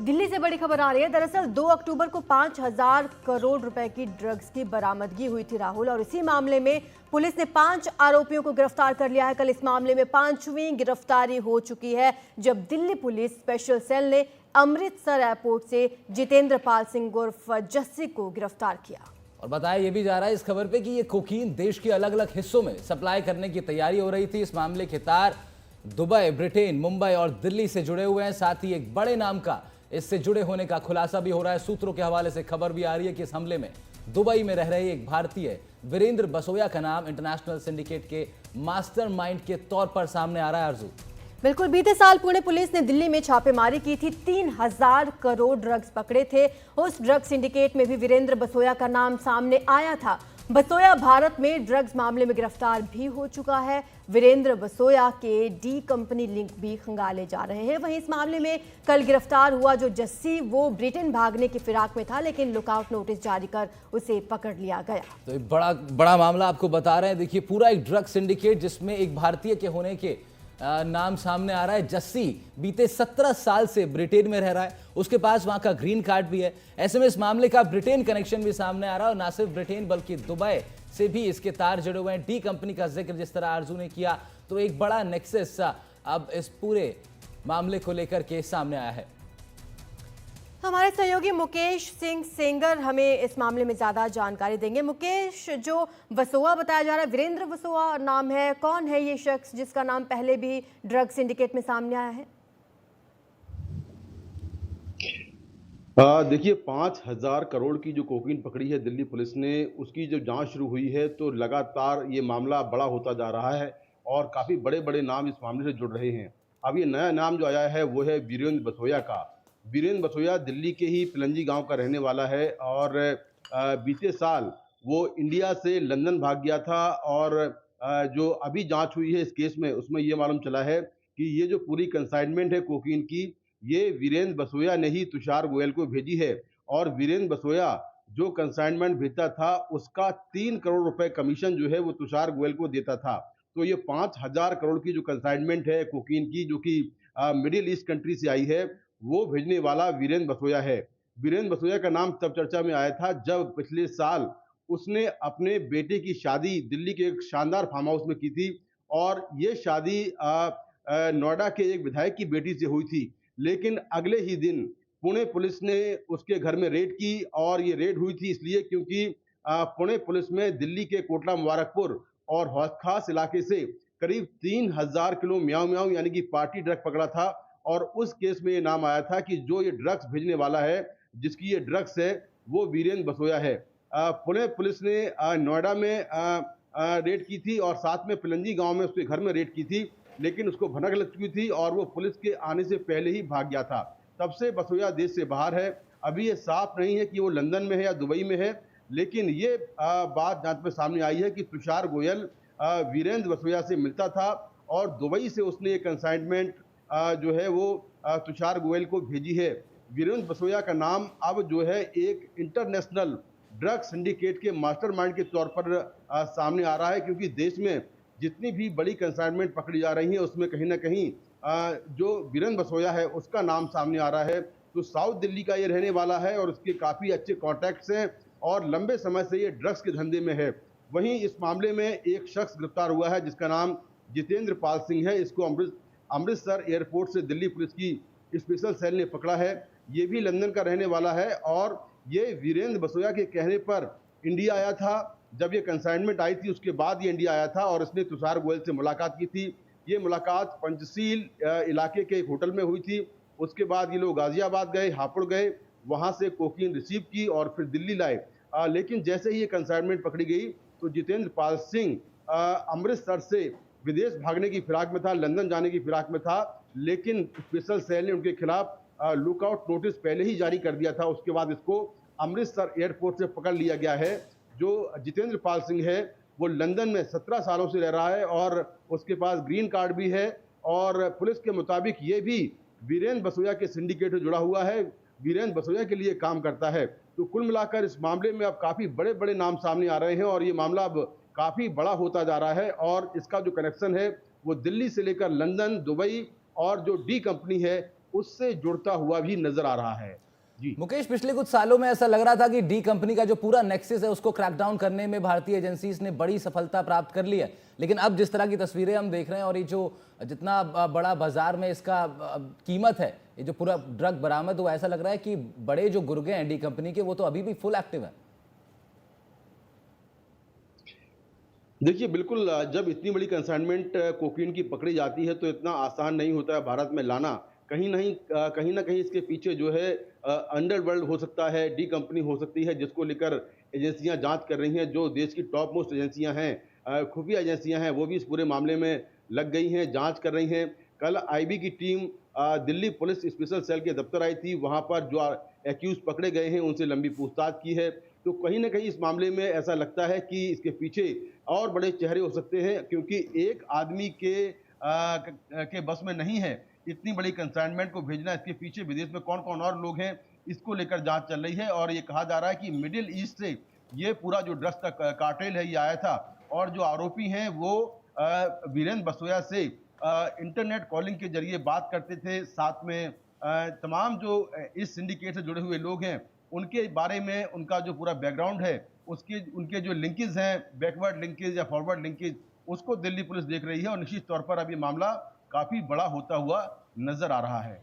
दिल्ली से बड़ी खबर आ रही है। दरअसल 2 अक्टूबर को 5,000 करोड़ रुपए की ड्रग्स की बरामदगी हुई थी राहुल, और इसी मामले में पुलिस ने 5 आरोपियों को गिरफ्तार कर लिया है। कल इस मामले में 5वीं गिरफ्तारी हो चुकी है, जब दिल्ली पुलिस स्पेशल सेल ने अमृतसर एयरपोर्ट से जितेंद्र पाल सिंह उर्फ जस्सी को गिरफ्तार किया। और बताया यह भी जा रहा है इस खबर पे कि ये कोकीन देश के अलग अलग हिस्सों में सप्लाई करने की तैयारी हो रही थी। इस मामले के तार दुबई, ब्रिटेन, मुंबई और दिल्ली से जुड़े हुए हैं। साथ ही एक बड़े नाम का इससे जुड़े होने का खुलासा भी हो रहा है। सूत्रों के हवाले से खबर भी आ रही है कि इस हमले में दुबई में रह रहे एक भारतीय वीरेंद्र बसोया का नाम इंटरनेशनल सिंडिकेट के मास्टरमाइंड के तौर पर सामने आ रहा है। आरजू, बिल्कुल, बीते साल पुणे पुलिस ने दिल्ली में छापेमारी की थी। 3,000 करोड़ ड्रग्स पकड़े थे। उस ड्रग्स सिंडिकेट में भी वीरेंद्र बसोया का नाम सामने आया था। बसोया भारत में ड्रग्स मामले में गिरफ्तार भी हो चुका है। वीरेंद्र बसोया के डी कंपनी लिंक भी खंगाले जा रहे हैं। वहीं इस मामले में कल गिरफ्तार हुआ जो जस्सी, वो ब्रिटेन भागने की फिराक में था, लेकिन लुकआउट नोटिस जारी कर उसे पकड़ लिया गया। तो एक बड़ा मामला आपको बता रहे हैं। देखिए, पूरा एक ड्रग सिंडिकेट जिसमें एक भारतीय के होने के नाम सामने आ रहा है। जस्सी बीते 17 साल से ब्रिटेन में रह रहा है, उसके पास वहां का ग्रीन कार्ड भी है। ऐसे में इस मामले का ब्रिटेन कनेक्शन भी सामने आ रहा है, और ना सिर्फ ब्रिटेन बल्कि दुबई से भी इसके तार जुड़े हुए हैं। डी कंपनी का जिक्र जिस तरह आरजू ने किया, तो एक बड़ा नेक्सस अब इस पूरे मामले को लेकर के सामने आया है। हमारे सहयोगी मुकेश सिंह सेंगर हमें इस मामले में ज्यादा जानकारी देंगे। मुकेश, जो वसोआ बताया जा रहा है, वीरेंद्र वसोआ नाम है, कौन है ये शख्स जिसका नाम पहले भी ड्रग सिंडिकेट में सामने आया है? देखिए, 5,000 करोड़ की जो कोकीन पकड़ी है दिल्ली पुलिस ने, उसकी जो जांच शुरू हुई है तो लगातार ये मामला बड़ा होता जा रहा है और काफ़ी बड़े बड़े नाम इस मामले से जुड़ रहे हैं। अब ये नया नाम जो आया है वो है वीरेंद्र बसोया का। वीरेंद्र बसोया दिल्ली के ही पिलंजी गांव का रहने वाला है और बीते साल वो इंडिया से लंदन भाग गया था। और जो अभी जांच हुई है इस केस में, उसमें ये मालूम चला है कि ये जो पूरी कंसाइनमेंट है कोकीन की, ये वीरेंद्र बसोया ने ही तुषार गोयल को भेजी है। और वीरेंद्र बसोया जो कंसाइनमेंट भेजता था, उसका 3 करोड़ रुपए कमीशन जो है वो तुषार गोयल को देता था। तो ये 5,000 करोड़ की जो कंसाइनमेंट है कोकीन की, जो कि मिडिल ईस्ट कंट्री से आई है, वो भेजने वाला वीरेंद्र बसोया है। वीरेंद्र बसोया का नाम तब चर्चा में आया था जब पिछले साल उसने अपने बेटे की शादी दिल्ली के एक शानदार फार्म हाउस में की थी। और ये शादी नोएडा के एक विधायक की बेटी से हुई थी। लेकिन अगले ही दिन पुणे पुलिस ने उसके घर में रेड की, और ये रेड हुई थी इसलिए क्योंकि पुणे पुलिस में दिल्ली के कोटला मुबारकपुर और हौज खास इलाके से करीब 3,000 किलो म्याऊ म्याऊ यानी कि पार्टी ड्रग पकड़ा था। और उस केस में ये नाम आया था कि जो ये ड्रग्स भेजने वाला है, जिसकी ये ड्रग्स है, वो वीरेंद्र बसोया है। पुणे पुलिस ने नोएडा में रेड की थी और साथ में पिलंजी गांव में उसके घर में रेड की थी, लेकिन उसको भनक लग चुकी थी और वो पुलिस के आने से पहले ही भाग गया था। तब से बसोया देश से बाहर है। अभी ये साफ नहीं है कि वो लंदन में है या दुबई में है, लेकिन ये बात जांच में सामने आई है कि तुषार गोयल वीरेंद्र बसोया से मिलता था और दुबई से उसने ये कंसाइनमेंट जो है वो तुषार गोयल को भेजी है। वीरेंद्र बसोया का नाम अब जो है एक इंटरनेशनल ड्रग सिंडिकेट के मास्टरमाइंड के तौर पर सामने आ रहा है, क्योंकि देश में जितनी भी बड़ी कंसाइनमेंट पकड़ी जा रही है उसमें कहीं ना कहीं जो वीरेंद्र बसोया है उसका नाम सामने आ रहा है। तो साउथ दिल्ली का ये रहने वाला है और उसके काफ़ी अच्छे कॉन्टैक्ट्स हैं और लंबे समय से ये ड्रग्स के धंधे में है। वहीं इस मामले में एक शख्स गिरफ्तार हुआ है जिसका नाम जितेंद्र पाल सिंह है। इसको अमृतसर एयरपोर्ट से दिल्ली पुलिस की स्पेशल सेल ने पकड़ा है। ये भी लंदन का रहने वाला है और ये वीरेंद्र बसोया के कहने पर इंडिया आया था। जब ये कंसाइनमेंट आई थी उसके बाद ये इंडिया आया था और इसने तुषार गोयल से मुलाकात की थी। ये मुलाकात पंचशील इलाके के एक होटल में हुई थी। उसके बाद ये लोग गाजियाबाद गए, हापुड़ गए, वहाँ से कोकीन रिसीव की और फिर दिल्ली लाए। लेकिन जैसे ही ये कंसाइनमेंट पकड़ी गई तो जितेंद्र पाल सिंह अमृतसर से विदेश भागने की फिराक में था, लंदन जाने की फिराक में था, लेकिन स्पेशल सेल ने उनके खिलाफ लुकआउट नोटिस पहले ही जारी कर दिया था। उसके बाद इसको अमृतसर एयरपोर्ट से पकड़ लिया गया है। जो जितेंद्र पाल सिंह है वो लंदन में 17 सालों से रह रहा है और उसके पास ग्रीन कार्ड भी है और पुलिस के मुताबिक ये भी वीरेंद्र बसोया के सिंडिकेट से जुड़ा हुआ है, वीरेंद्र बसोया के लिए काम करता है। तो कुल मिलाकर इस मामले में अब काफ़ी बड़े बड़े नाम सामने आ रहे हैं और ये मामला अब काफ़ी बड़ा होता जा रहा है और इसका जो कनेक्शन है वो दिल्ली से लेकर लंदन, दुबई और जो डी कंपनी है उससे जुड़ता हुआ भी नजर आ रहा है। जी। मुकेश, पिछले कुछ सालों में ऐसा लग रहा था कि डी कंपनी का जो पूरा नेक्सस है उसको क्रैकडाउन करने में भारतीय एजेंसीज ने बड़ी सफलता प्राप्त कर ली है, लेकिन अब जिस तरह की तस्वीरें हम देख रहे हैं और ये जो जितना बड़ा बाजार में इसका कीमत है, ये जो पूरा ड्रग बरामद हुआ, ऐसा लग रहा है कि बड़े जो गुर्गे हैं डी कंपनी के वो तो अभी भी फुल एक्टिव है। देखिए, बिल्कुल जब इतनी बड़ी कंसाइनमेंट कोकीन की पकड़ी जाती है तो इतना आसान नहीं होता है भारत में लाना। कहीं न कहीं इसके पीछे जो है अंडरवर्ल्ड हो सकता है, डी कंपनी हो सकती है, जिसको लेकर एजेंसियाँ जाँच कर रही हैं। जो देश की टॉप मोस्ट एजेंसियाँ हैं, खुफिया एजेंसियाँ हैं, वो भी इस पूरे मामले में लग गई हैं, जाँच कर रही हैं। कल आईबी की team Delhi police special cell के दफ्तर आई थी, वहाँ पर जो एक्यूज़ पकड़े गए हैं, उनसे लंबी पूछताछ की है। तो कहीं न कहीं इस मामले में ऐसा लगता है कि इसके पीछे और बड़े चेहरे हो सकते हैं, क्योंकि एक आदमी के बस में नहीं है इतनी बड़ी कंसाइनमेंट को भेजना। इसके पीछे विदेश में कौन-कौन और लोग हैं, इसको लेकर जांच चल रही है और ये कहा जा रहा है कि मिडिल ईस्ट से ये पूरा जो ड्रग्स का कार्टेल है, ये आया था और जो आरोपी हैं वो वीरेंद्र बसोया से इंटरनेट कॉलिंग के जरिए बात करते थे। साथ में तमाम जो इस सिंडिकेट से जुड़े हुए लोग हैं, उनके बारे में उनका जो पूरा बैकग्राउंड है, उनके जो लिंकेज हैं, बैकवर्ड लिंकेज या फॉरवर्ड लिंकेज, उसको दिल्ली पुलिस देख रही है और निश्चित तौर पर अब ये मामला काफ़ी बड़ा होता हुआ नज़र आ रहा है।